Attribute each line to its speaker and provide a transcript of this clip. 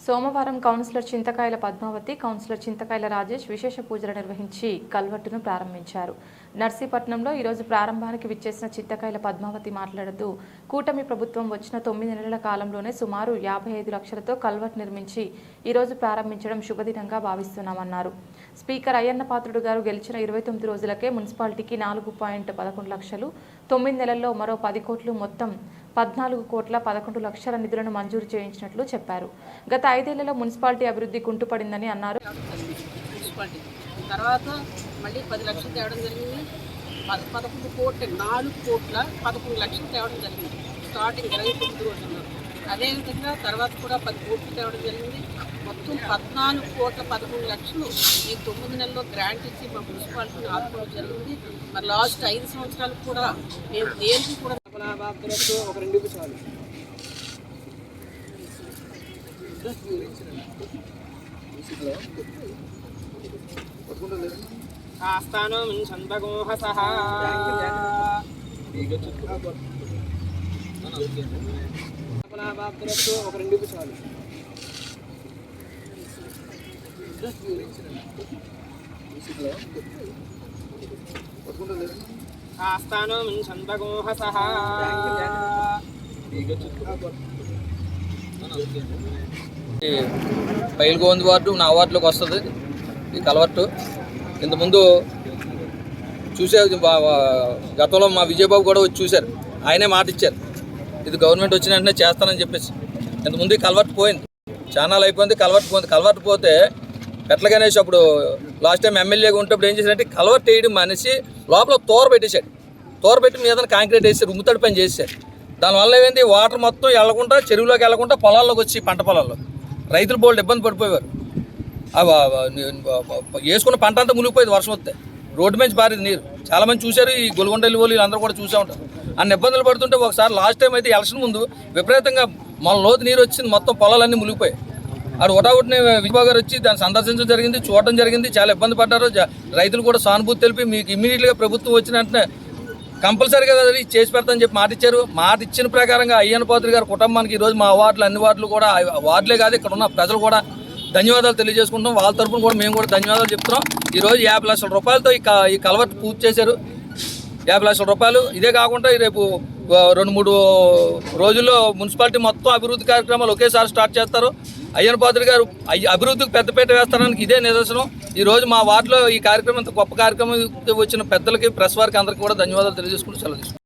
Speaker 1: సోమవారం కౌన్సిలర్ చింతకాయల పద్మావతి, కౌన్సిలర్ చింతకాయల రాజేష్ విశేష పూజలు నిర్వహించి కల్వర్టును ప్రారంభించారు. నర్సీపట్నంలో ఈరోజు ప్రారంభానికి విచ్చేసిన చింతకాయల పద్మావతి మాట్లాడుతూ, కూటమి ప్రభుత్వం వచ్చిన 9 నెలల కాలంలోనే సుమారు 55 లక్షలతో కల్వర్ట్ నిర్మించి ఈరోజు ప్రారంభించడం శుభదినంగా భావిస్తున్నామన్నారు. స్పీకర్ అయ్యన్న పాత్రుడు గారు గెలిచిన 29 రోజులకే మున్సిపాలిటీకి 4.11 లక్షలు, 9 నెలల్లో మరో 10 కోట్లు, మొత్తం 14,11 నిధులను మంజూరు చేయించినట్లు చెప్పారు. గత 5 ఏళ్లలో మున్సిపాలిటీ అభివృద్ధి కుంటుపడిందని అన్నారు.
Speaker 2: తర్వాత మళ్ళీ 10 లక్షలు తేవడం జరిగింది. 11 కోట్ల 4,11 లక్షలు తేవడం జరిగింది స్టార్టింగ్ 29 రోజుల్లో. అదేవిధంగా తర్వాత కూడా 10 కోట్లు తేవడం జరిగింది. మొత్తం 14,11 లక్షలు ఈ 9 నెలల్లో గ్రాంట్ ఇచ్చి మా మున్సిపాలిటీని ఆదుకోవడం జరిగింది. మరి లాస్ట్ 5 సంవత్సరాలు కూడా మేము దేనికి కూడా ఒక 2 నిమిషాలు ఆస్థానం సంతగోహసః ఒక 2 నిమిషాలు ఆస్థానం సంతగోహసః
Speaker 3: పైల్గోంది వార్డు నా వార్డులోకి వస్తుంది ఈ కలవట్టు. ఇంతకుముందు చూసే గతంలో మా విజయబాబు కూడా వచ్చి చూశారు. ఆయనే మాట ఇచ్చారు, ఇది గవర్నమెంట్ వచ్చిన వెంటనే చేస్తానని చెప్పేసి. ఇంతకుముందు కలవట్టు పోయింది, చానాలు అయిపోయింది. కలవట్టు పోయింది. కలవట్టు పోతే పెట్ల గణేష్ అప్పుడు లాస్ట్ టైం ఎమ్మెల్యేగా ఉంటప్పుడు ఏం చేశారంటే కలవట్టు వేయడం మనిషి లోపల తోర పెట్టేశాడు. తోర పెట్టి మీద కాంక్రీట్ వేసి రుమ్ముతడి పని చేశారు. దానివల్ల ఏమైంది, వాటర్ మొత్తం వెళ్లకుండా చెరువులోకి వెళ్లకుండా పొలాల్లోకి వచ్చి పంట పొలాల్లో రైతులు బోల్డ్ ఇబ్బంది పడిపోయేవారు. వేసుకున్న పంట అంతా మునిగిపోయేది వర్షం వస్తే. రోడ్డు మీద పారేది నీరు. చాలామంది చూశారు, ఈ గొల్గొండలి వాళ్ళు అందరూ కూడా చూసే ఉంటారు. అన్ని ఇబ్బందులు పడుతుంటే ఒకసారి లాస్ట్ టైం అయితే ఎలక్షన్ ముందు విపరీతంగా మన లోతు నీరు వచ్చింది, మొత్తం పొలాలన్నీ మునిగిపోయాయి. ఆడు ఒకటాగుటిని విజయబాబు గారు వచ్చి దాన్ని సందర్శించడం జరిగింది, చూడడం జరిగింది. చాలా ఇబ్బంది పడ్డారు. రైతులు కూడా సానుభూతి తెలిపి మీకు ఇమ్మీడియట్గా ప్రభుత్వం వచ్చిన వెంటనే కంపల్సరీగా చేసి పెడతామని చెప్పి మాట ఇచ్చారు. మాట ఇచ్చిన ప్రకారంగా అయ్యన్న పాత్రుడు గారి కుటుంబానికి ఈరోజు మా వార్డులు అన్ని వార్డులు కూడా, వార్డులే కాదు ఇక్కడ ఉన్న ప్రజలు కూడా ధన్యవాదాలు తెలియజేసుకుంటాం. వాళ్ళ తరఫున కూడా మేము కూడా ధన్యవాదాలు చెప్తున్నాం. ఈరోజు 50 లక్షల రూపాయలతో ఈ కలవట్టు పూర్తి చేశారు. 50 లక్షల రూపాయలు. ఇదే కాకుండా రేపు 2-3 రోజుల్లో మున్సిపాలిటీ మొత్తం అభివృద్ధి కార్యక్రమాలు ఒకేసారి స్టార్ట్ చేస్తారు. అయ్యన్న పాత్రుడు గారు అభివృద్ధికి పెద్దపీట వేస్తానికి ఇదే నిదర్శనం. ఈరోజు మా వార్డులో ఈ కార్యక్రమం, ఇంత గొప్ప కార్యక్రమం వచ్చిన పెద్దలకి, ప్రెస్ వారికి అందరికీ కూడా ధన్యవాదాలు తెలియజేసుకుంటూ సెలవు తీసుకుంటాం.